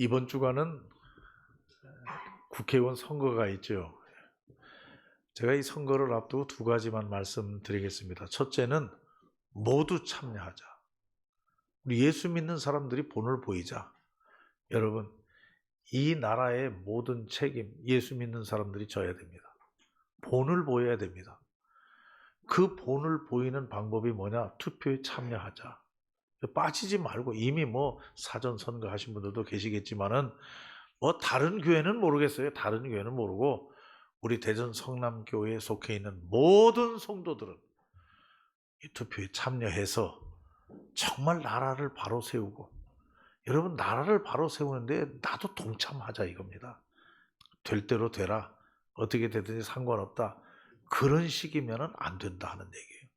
이번 주간은 국회의원 선거가 있죠. 제가 이 선거를 앞두고 두 가지만 말씀드리겠습니다. 첫째는 모두 참여하자. 우리 예수 믿는 사람들이 본을 보이자. 여러분, 이 나라의 모든 책임 예수 믿는 사람들이 져야 됩니다. 본을 보여야 됩니다. 그 본을 보이는 방법이 뭐냐? 투표에 참여하자. 빠지지 말고, 이미 사전 선거 하신 분들도 계시겠지만은 다른 교회는 모르겠어요. 다른 교회는 모르고 우리 대전 성남교회에 속해 있는 모든 성도들은 이 투표에 참여해서 정말 나라를 바로 세우고, 여러분, 나라를 바로 세우는데 나도 동참하자 이겁니다. 될 대로 되라. 어떻게 되든지 상관없다. 그런 식이면 안 된다 하는 얘기예요.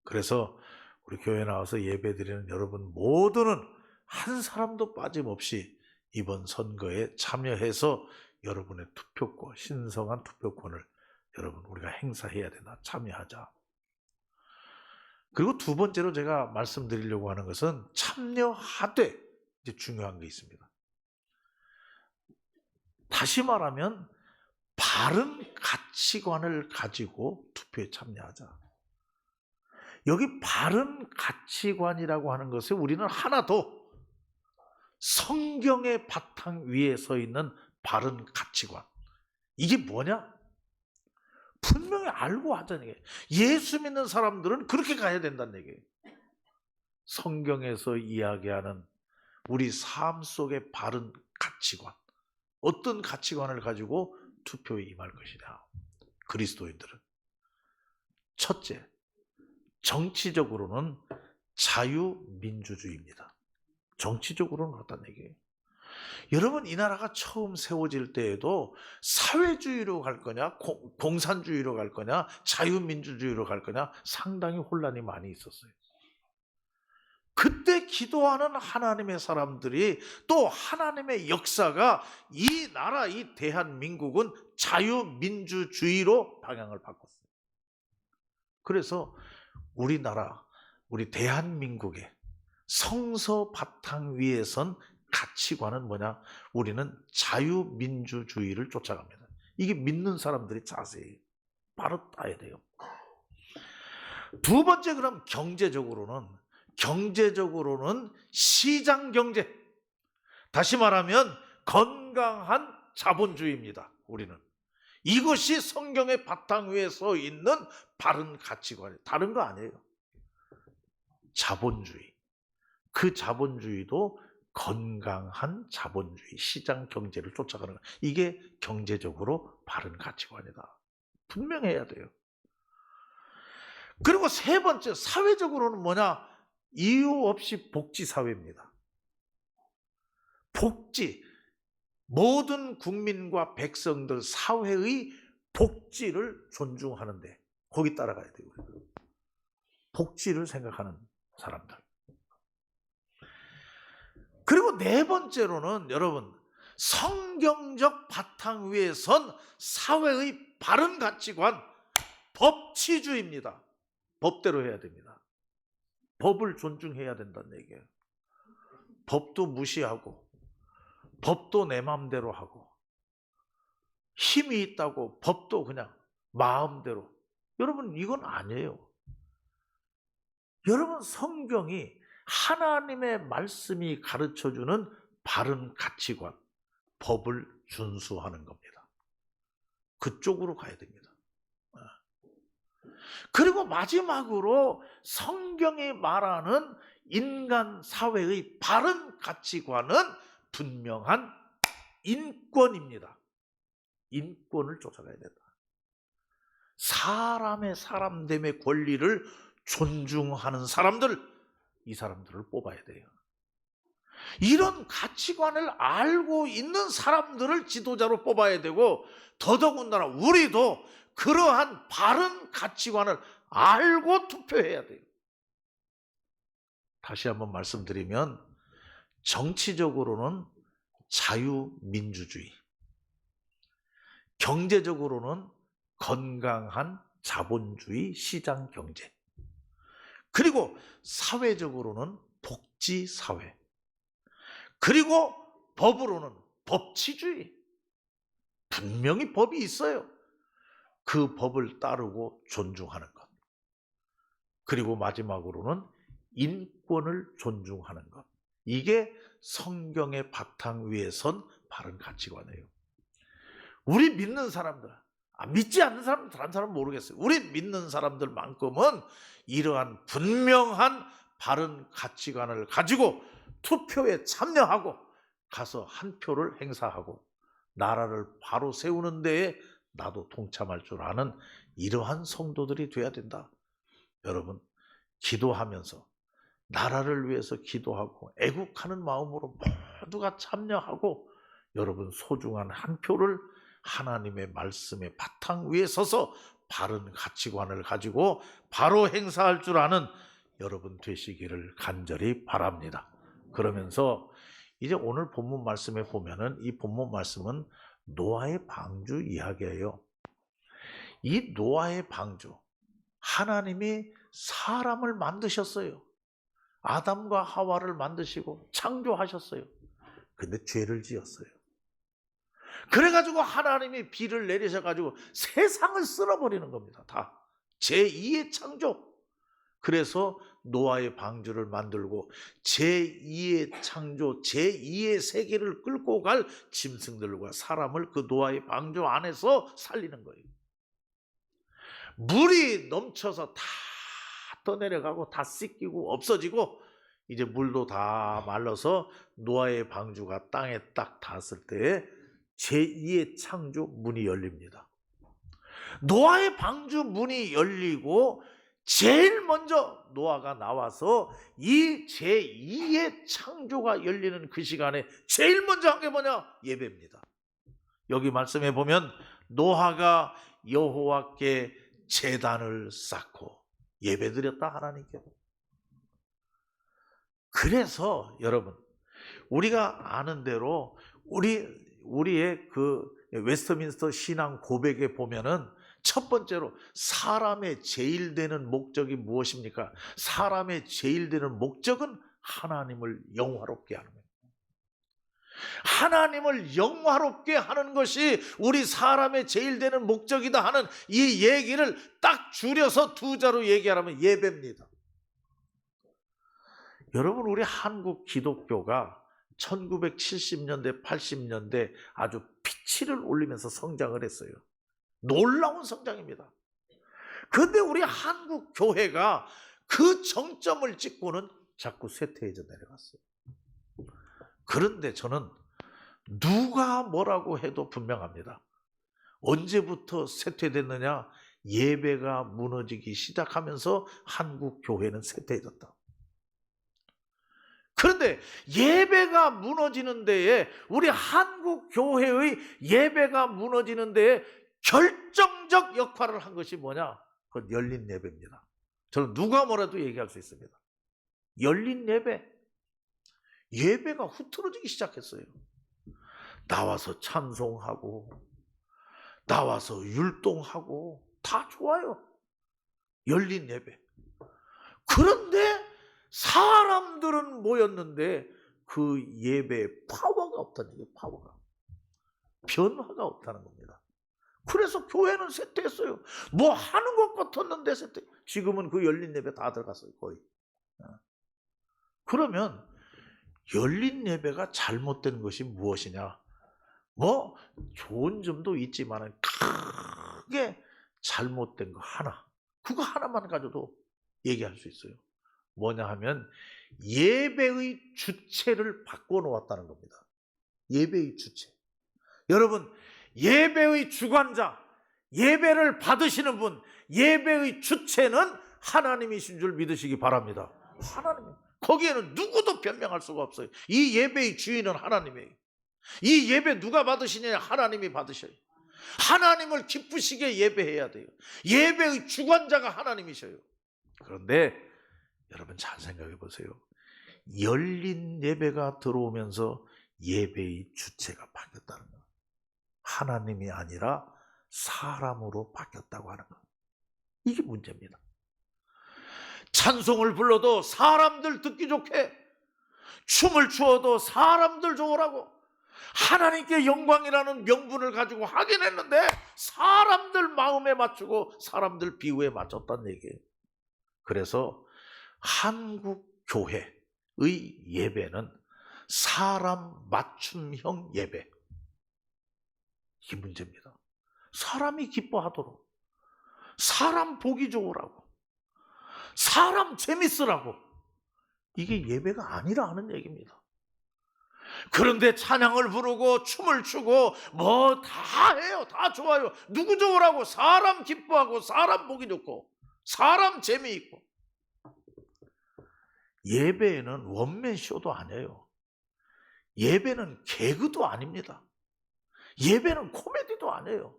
그래서 우리 교회 나와서 예배드리는 여러분 모두는 한 사람도 빠짐없이 이번 선거에 참여해서 여러분의 투표권, 신성한 투표권을 여러분 우리가 행사해야 된다. 참여하자. 그리고 두 번째로 제가 말씀드리려고 하는 것은 참여하되 이제 중요한 게 있습니다. 다시 말하면 바른 가치관을 가지고 투표에 참여하자. 여기 바른 가치관이라고 하는 것에 우리는 하나 더, 성경의 바탕 위에 서 있는 바른 가치관. 이게 뭐냐? 분명히 알고 하자는 얘기예요. 예수 믿는 사람들은 그렇게 가야 된다는 얘기예요. 성경에서 이야기하는 우리 삶 속의 바른 가치관. 어떤 가치관을 가지고 투표에 임할 것이냐? 그리스도인들은 첫째, 정치적으로는 자유민주주의입니다. 정치적으로는 어떤 얘기예요? 여러분, 이 나라가 처음 세워질 때에도 사회주의로 갈 거냐, 공산주의로 갈 거냐, 자유민주주의로 갈 거냐, 상당히 혼란이 많이 있었어요. 그때 기도하는 하나님의 사람들이, 또 하나님의 역사가 이 나라, 이 대한민국은 자유민주주의로 방향을 바꿨어요. 그래서 우리나라, 우리 대한민국의 성서 바탕 위에 선 가치관은 뭐냐? 우리는 자유민주주의를 쫓아갑니다. 이게 믿는 사람들의 자세예요. 바로 따야 돼요. 두 번째, 그럼 경제적으로는 시장경제. 다시 말하면 건강한 자본주의입니다. 우리는. 이것이 성경의 바탕 위에 서 있는 바른 가치관이에요. 다른 거 아니에요. 자본주의. 그 자본주의도 건강한 자본주의, 시장 경제를 쫓아가는 거. 이게 경제적으로 바른 가치관이다. 분명해야 돼요. 그리고 세 번째, 사회적으로는 뭐냐? 이유 없이 복지사회입니다. 복지. 모든 국민과 백성들 사회의 복지를 존중하는데 거기 따라가야 돼요. 복지를 생각하는 사람들. 그리고 네 번째로는 여러분, 성경적 바탕 위에 선 사회의 바른 가치관, 법치주의입니다. 법대로 해야 됩니다. 법을 존중해야 된다는 얘기예요. 법도 무시하고, 법도 내 마음대로 하고, 힘이 있다고 법도 그냥 마음대로. 여러분, 이건 아니에요. 여러분, 성경이, 하나님의 말씀이 가르쳐주는 바른 가치관, 법을 준수하는 겁니다. 그쪽으로 가야 됩니다. 그리고 마지막으로 성경이 말하는 인간 사회의 바른 가치관은 분명한 인권입니다. 인권을 쫓아가야 된다. 사람의 사람됨의 권리를 존중하는 사람들, 이 사람들을 뽑아야 돼요. 이런 가치관을 알고 있는 사람들을 지도자로 뽑아야 되고, 더더군다나 우리도 그러한 바른 가치관을 알고 투표해야 돼요. 다시 한번 말씀드리면, 정치적으로는 자유민주주의, 경제적으로는 건강한 자본주의 시장경제, 그리고 사회적으로는 복지사회, 그리고 법으로는 법치주의. 분명히 법이 있어요. 그 법을 따르고 존중하는 것. 그리고 마지막으로는 인권을 존중하는 것. 이게 성경의 바탕 위에 선 바른 가치관이에요. 우리 믿는 사람들, 믿지 않는 사람들, 다른 사람은 모르겠어요. 우리 믿는 사람들만큼은 이러한 분명한 바른 가치관을 가지고 투표에 참여하고 가서 한 표를 행사하고 나라를 바로 세우는 데에 나도 동참할 줄 아는 이러한 성도들이 돼야 된다. 여러분, 기도하면서 나라를 위해서 기도하고 애국하는 마음으로 모두가 참여하고 여러분 소중한 한 표를 하나님의 말씀의 바탕 위에 서서 바른 가치관을 가지고 바로 행사할 줄 아는 여러분 되시기를 간절히 바랍니다. 그러면서 이제 오늘 본문 말씀에 보면은 이 본문 말씀은 노아의 방주 이야기예요. 이 노아의 방주, 하나님이 사람을 만드셨어요. 아담과 하와를 만드시고 창조하셨어요. 근데 죄를 지었어요. 그래가지고 하나님이 비를 내리셔가지고 세상을 쓸어버리는 겁니다. 다 제2의 창조. 그래서 노아의 방주를 만들고 제2의 창조, 제2의 세계를 끌고 갈 짐승들과 사람을 그 노아의 방주 안에서 살리는 거예요. 물이 넘쳐서 다 떠내려가고 다 씻기고 없어지고 이제 물도 다 말라서 노아의 방주가 땅에 딱 닿았을 때에 제2의 창조 문이 열립니다. 노아의 방주 문이 열리고 제일 먼저 노아가 나와서 이 제2의 창조가 열리는 그 시간에 제일 먼저 한 게 뭐냐? 예배입니다. 여기 말씀해 보면 노아가 여호와께 제단을 쌓고 예배드렸다 하나님께. 그래서 여러분 우리가 아는 대로 우리의 그 웨스트민스터 신앙 고백에 보면은 첫 번째로 사람의 제일 되는 목적이 무엇입니까? 사람의 제일 되는 목적은 하나님을 영화롭게 하는 거예요. 하나님을 영화롭게 하는 것이 우리 사람의 제일 되는 목적이다 하는 이 얘기를 딱 줄여서 두 자로 얘기하라면 예배입니다. 여러분 우리 한국 기독교가 1970년대 80년대 아주 피치를 올리면서 성장을 했어요. 놀라운 성장입니다. 그런데 우리 한국 교회가 그 정점을 찍고는 자꾸 쇠퇴해져 내려갔어요. 그런데 저는 누가 뭐라고 해도 분명합니다. 언제부터 쇠퇴됐느냐? 예배가 무너지기 시작하면서 한국 교회는 쇠퇴해졌다. 그런데 예배가 무너지는 데에 우리 한국 교회의 예배가 무너지는 데에 결정적 역할을 한 것이 뭐냐? 그건 열린 예배입니다. 저는 누가 뭐라도 얘기할 수 있습니다. 열린 예배. 예배가 흐트러지기 시작했어요. 나와서 찬송하고 나와서 율동하고 다 좋아요. 열린 예배. 그런데 사람들은 모였는데 그 예배에 파워가 없다는 얘기예요. 파워가. 변화가 없다는 겁니다. 그래서 교회는 쇠퇴했어요. 뭐 하는 것 같았는데 쇠퇴. 지금은 그 열린 예배 다 들어갔어요. 거의. 그러면 열린 예배가 잘못된 것이 무엇이냐? 뭐 좋은 점도 있지만 크게 잘못된 거 하나. 그거 하나만 가져도 얘기할 수 있어요. 뭐냐 하면 예배의 주체를 바꿔놓았다는 겁니다. 예배의 주체. 여러분 예배의 주관자, 예배를 받으시는 분, 예배의 주체는 하나님이신 줄 믿으시기 바랍니다. 하나님. 거기에는 누구도 변명할 수가 없어요. 이 예배의 주인은 하나님이에요. 이 예배 누가 받으시냐? 하나님이 받으셔요. 하나님을 기쁘시게 예배해야 돼요. 예배의 주관자가 하나님이셔요. 그런데 여러분 잘 생각해 보세요. 열린 예배가 들어오면서 예배의 주체가 바뀌었다는 거예요. 하나님이 아니라 사람으로 바뀌었다고 하는 거예요. 이게 문제입니다. 찬송을 불러도 사람들 듣기 좋게, 춤을 추어도 사람들 좋으라고, 하나님께 영광이라는 명분을 가지고 하긴 했는데 사람들 마음에 맞추고 사람들 비유에 맞췄다는 얘기예요. 그래서 한국 교회의 예배는 사람 맞춤형 예배. 이게 문제입니다. 사람이 기뻐하도록, 사람 보기 좋으라고, 사람 재밌으라고, 이게 예배가 아니라 하는 얘기입니다. 그런데 찬양을 부르고 춤을 추고 뭐 다 해요. 다 좋아요. 누구 좋으라고? 사람 기뻐하고 사람 보기 좋고 사람 재미있고. 예배에는 원맨쇼도 아니에요. 예배는 개그도 아닙니다. 예배는 코미디도 아니에요.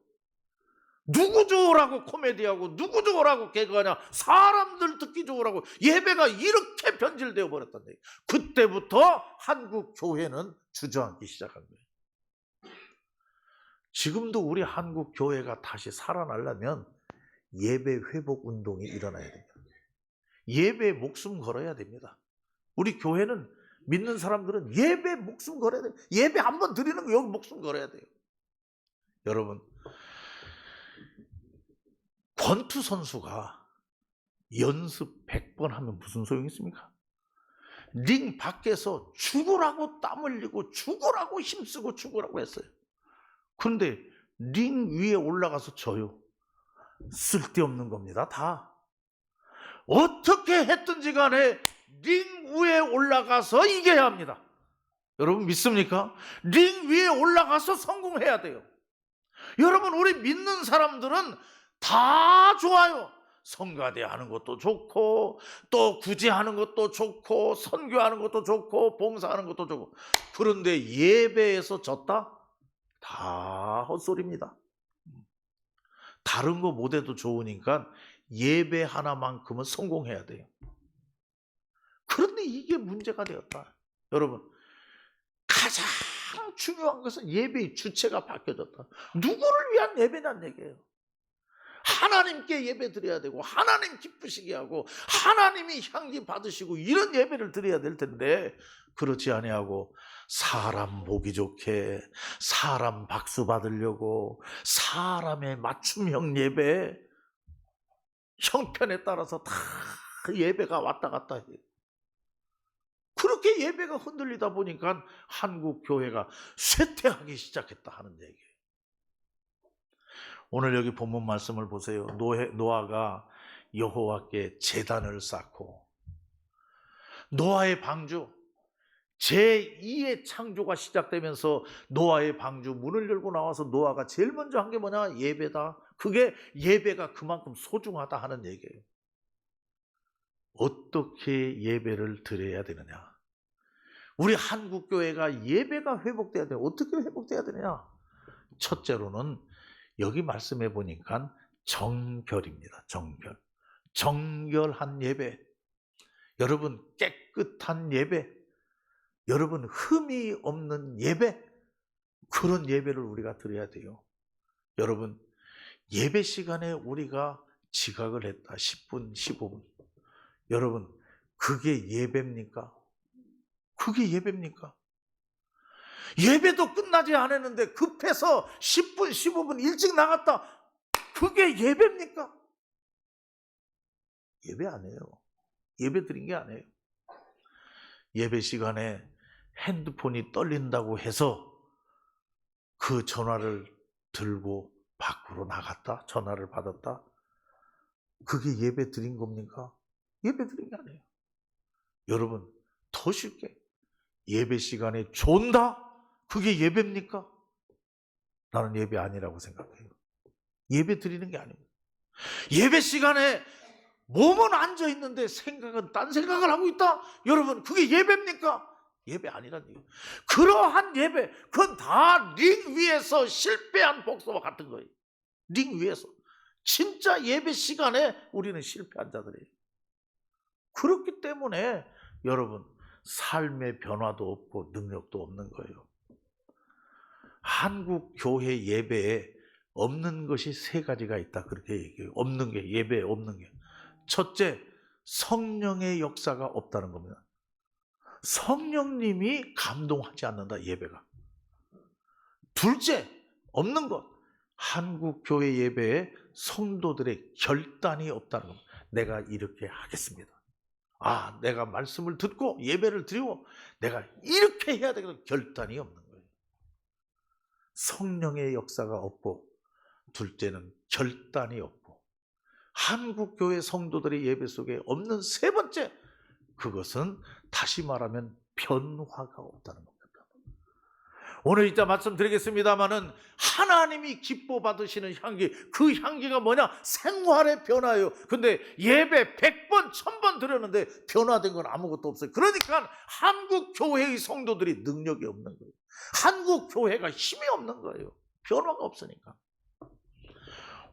누구 좋으라고 코미디하고 누구 좋으라고 개그하냐. 사람들 듣기 좋으라고. 예배가 이렇게 변질되어 버렸단 얘기예요. 그때부터 한국 교회는 주저앉기 시작한 거예요. 지금도 우리 한국 교회가 다시 살아나려면 예배 회복 운동이 일어나야 됩니다. 예배에 목숨 걸어야 됩니다. 우리 교회는 믿는 사람들은 예배에 목숨 걸어야 돼요. 예배 한번 드리는 거 여기 목숨 걸어야 돼요. 여러분, 권투 선수가 연습 100번 하면 무슨 소용이 있습니까? 링 밖에서 죽으라고 땀 흘리고 죽으라고 힘쓰고 죽으라고 했어요. 그런데 링 위에 올라가서 져요. 쓸데없는 겁니다. 다. 어떻게 했든지 간에 링 위에 올라가서 이겨야 합니다. 여러분 믿습니까? 링 위에 올라가서 성공해야 돼요. 여러분, 우리 믿는 사람들은 다 좋아요. 성가대 하는 것도 좋고 또 구제하는 것도 좋고 선교하는 것도 좋고 봉사하는 것도 좋고. 그런데 예배에서 졌다? 다 헛소리입니다. 다른 거 못해도 좋으니까 예배 하나만큼은 성공해야 돼요. 그런데 이게 문제가 되었다. 여러분, 가장 중요한 것은 예배의 주체가 바뀌어졌다. 누구를 위한 예배냐는 얘기예요. 하나님께 예배 드려야 되고 하나님 기쁘시게 하고 하나님이 향기 받으시고 이런 예배를 드려야 될 텐데 그렇지 아니하고 사람 보기 좋게 사람 박수 받으려고 사람의 맞춤형 예배, 형편에 따라서 다 예배가 왔다 갔다 해요. 그렇게 예배가 흔들리다 보니까 한국 교회가 쇠퇴하기 시작했다 하는 얘기예요. 오늘 여기 본문 말씀을 보세요. 노아가 여호와께 제단을 쌓고, 노아의 방주 제2의 창조가 시작되면서 노아의 방주 문을 열고 나와서 노아가 제일 먼저 한 게 뭐냐? 예배다. 그게 예배가 그만큼 소중하다 하는 얘기예요. 어떻게 예배를 드려야 되느냐? 우리 한국 교회가 예배가 회복돼야 돼요. 어떻게 회복돼야 되느냐? 첫째로는 여기 말씀해 보니까 정결입니다. 정결. 정결한 예배. 여러분, 깨끗한 예배. 여러분, 흠이 없는 예배. 그런 예배를 우리가 드려야 돼요. 여러분, 예배 시간에 우리가 지각을 했다. 10분, 15분. 여러분, 그게 예배입니까? 그게 예배입니까? 예배도 끝나지 않았는데 급해서 10분, 15분 일찍 나갔다. 그게 예배입니까? 예배 아니에요. 예배 드린 게 아니에요. 예배 시간에 핸드폰이 떨린다고 해서 그 전화를 들고 밖으로 나갔다. 전화를 받았다. 그게 예배 드린 겁니까? 예배 드린 게 아니에요. 여러분, 더 쉽게 예배 시간에 존다? 그게 예배입니까? 나는 예배 아니라고 생각해요. 예배 드리는 게 아닙니다. 예배 시간에 몸은 앉아 있는데 생각은 딴 생각을 하고 있다? 여러분, 그게 예배입니까? 예배 아니란 얘기예요. 그러한 예배, 그건 다 링 위에서 실패한 복서와 같은 거예요. 링 위에서. 진짜 예배 시간에 우리는 실패한 자들이에요. 그렇기 때문에 여러분, 삶의 변화도 없고 능력도 없는 거예요. 한국 교회 예배에 없는 것이 세 가지가 있다. 그렇게 얘기해요. 없는 게, 예배에 없는 게. 첫째, 성령의 역사가 없다는 겁니다. 성령님이 감동하지 않는다, 예배가. 둘째, 없는 것. 한국 교회 예배에 성도들의 결단이 없다는 겁니다. 내가 이렇게 하겠습니다. 내가 말씀을 듣고 예배를 드리고 내가 이렇게 해야 되겠다. 결단이 없는 거예요. 성령의 역사가 없고, 둘째는 결단이 없고, 한국 교회 성도들의 예배 속에 없는 세 번째, 그것은 다시 말하면 변화가 없다는 겁니다. 오늘 이따 말씀드리겠습니다마는 하나님이 기뻐 받으시는 향기, 그 향기가 뭐냐? 생활의 변화예요. 근데 예배 100번, 1000번 드렸는데 변화된 건 아무것도 없어요. 그러니까 한국 교회의 성도들이 능력이 없는 거예요. 한국 교회가 힘이 없는 거예요. 변화가 없으니까.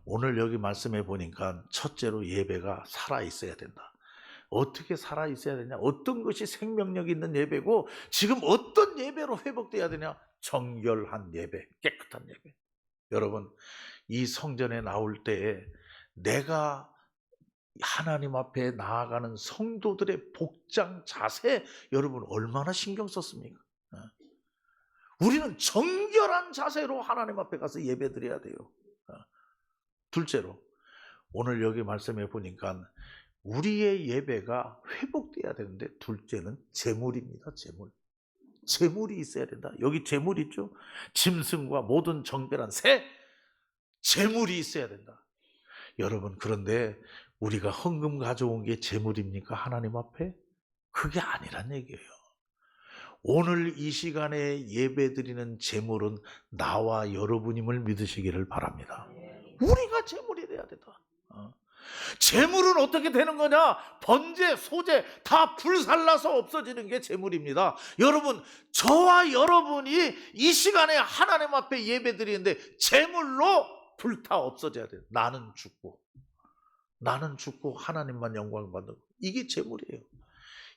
오늘 여기 말씀해 보니까 첫째로 예배가 살아있어야 된다. 어떻게 살아있어야 되냐? 어떤 것이 생명력 있는 예배고, 지금 어떤 예배로 회복돼야 되냐? 정결한 예배, 깨끗한 예배. 여러분, 이 성전에 나올 때에 내가 하나님 앞에 나아가는 성도들의 복장 자세, 여러분 얼마나 신경 썼습니까? 우리는 정결한 자세로 하나님 앞에 가서 예배 드려야 돼요. 둘째로, 오늘 여기 말씀해 보니까 우리의 예배가 회복돼야 되는데, 둘째는 재물입니다. 재물이 있어야 된다. 여기 재물 있죠? 짐승과 모든 정결한 새, 재물이 있어야 된다. 여러분, 그런데 우리가 헌금 가져온 게 재물입니까? 하나님 앞에? 그게 아니란 얘기예요. 오늘 이 시간에 예배 드리는 재물은 나와 여러분임을 믿으시기를 바랍니다. 우리가 재물이 돼야 된다. 재물은 어떻게 되는 거냐? 번제, 소제 다 불살라서 없어지는 게 재물입니다. 여러분, 저와 여러분이 이 시간에 하나님 앞에 예배 드리는데 재물로 불타 없어져야 돼요. 나는 죽고 하나님만 영광을 받는 거. 이게 재물이에요.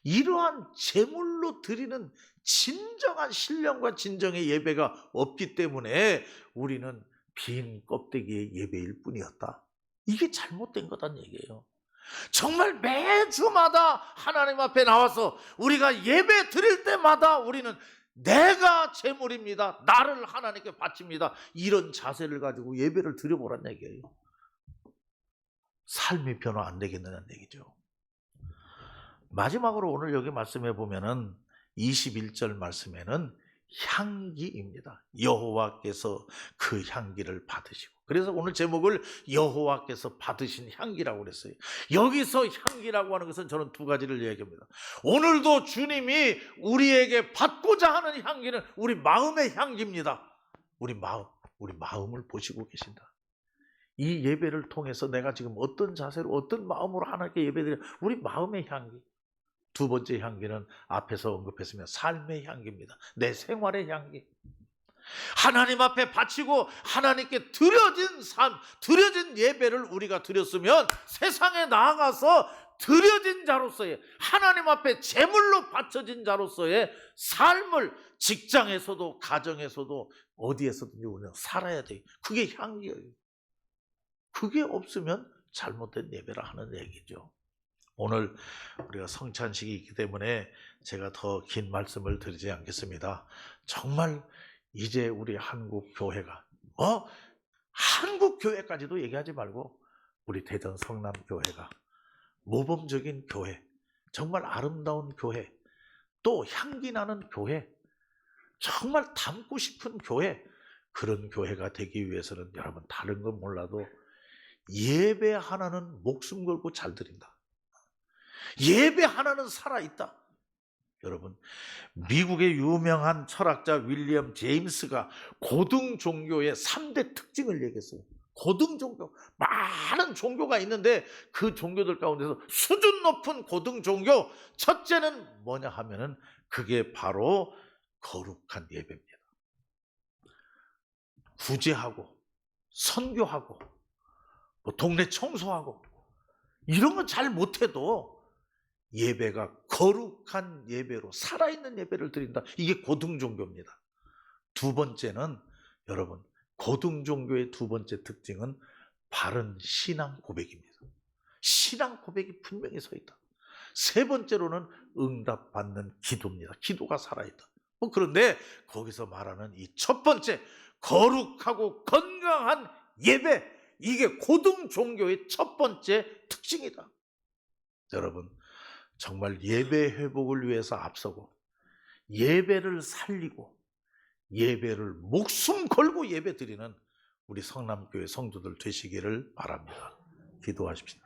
이러한 재물로 드리는 진정한 신령과 진정의 예배가 없기 때문에 우리는 빈 껍데기의 예배일 뿐이었다. 이게 잘못된 거란 얘기예요. 정말 매주마다 하나님 앞에 나와서 우리가 예배 드릴 때마다 우리는 내가 재물입니다. 나를 하나님께 바칩니다. 이런 자세를 가지고 예배를 드려보란 얘기예요. 삶이 변화 안 되겠느냐는 얘기죠. 마지막으로 오늘 여기 말씀해 보면은 21절 말씀에는 향기입니다. 여호와께서 그 향기를 받으시고. 그래서 오늘 제목을 여호와께서 받으신 향기라고 그랬어요. 여기서 향기라고 하는 것은 저는 두 가지를 얘기합니다. 오늘도 주님이 우리에게 받고자 하는 향기는 우리 마음의 향기입니다. 우리 마음을 보시고 계신다. 이 예배를 통해서 내가 지금 어떤 자세로 어떤 마음으로 하나님께 예배드려, 우리 마음의 향기. 두 번째 향기는 앞에서 언급했으면 삶의 향기입니다. 내 생활의 향기. 하나님 앞에 바치고 하나님께 드려진 삶, 드려진 예배를 우리가 드렸으면 세상에 나아가서 드려진 자로서의, 하나님 앞에 제물로 바쳐진 자로서의 삶을 직장에서도 가정에서도 어디에서든지 우리는 살아야 돼요. 그게 향기예요. 그게 없으면 잘못된 예배라 하는 얘기죠. 오늘 우리가 성찬식이 있기 때문에 제가 더 긴 말씀을 드리지 않겠습니다. 정말 이제 우리 한국 교회가, 한국 교회까지도 얘기하지 말고 우리 대전 성남 교회가 모범적인 교회, 정말 아름다운 교회, 또 향기 나는 교회, 정말 닮고 싶은 교회, 그런 교회가 되기 위해서는 여러분 다른 건 몰라도 예배 하나는 목숨 걸고 잘 드린다. 예배 하나는 살아있다. 여러분, 미국의 유명한 철학자 윌리엄 제임스가 고등 종교의 3대 특징을 얘기했어요. 고등 종교, 많은 종교가 있는데 그 종교들 가운데서 수준 높은 고등 종교, 첫째는 뭐냐 하면은 그게 바로 거룩한 예배입니다. 구제하고 선교하고 동네 청소하고 이런 건 잘 못해도 예배가 거룩한 예배로 살아있는 예배를 드린다. 이게 고등종교입니다. 두 번째는 여러분, 고등종교의 두 번째 특징은 바른 신앙 고백입니다. 신앙 고백이 분명히 서 있다. 세 번째로는 응답받는 기도입니다. 기도가 살아있다. 그런데 거기서 말하는 이 첫 번째 거룩하고 건강한 예배, 이게 고등 종교의 첫 번째 특징이다. 여러분, 정말 예배 회복을 위해서 앞서고 예배를 살리고 예배를 목숨 걸고 예배 드리는 우리 성남교회 성도들 되시기를 바랍니다. 기도하십시다.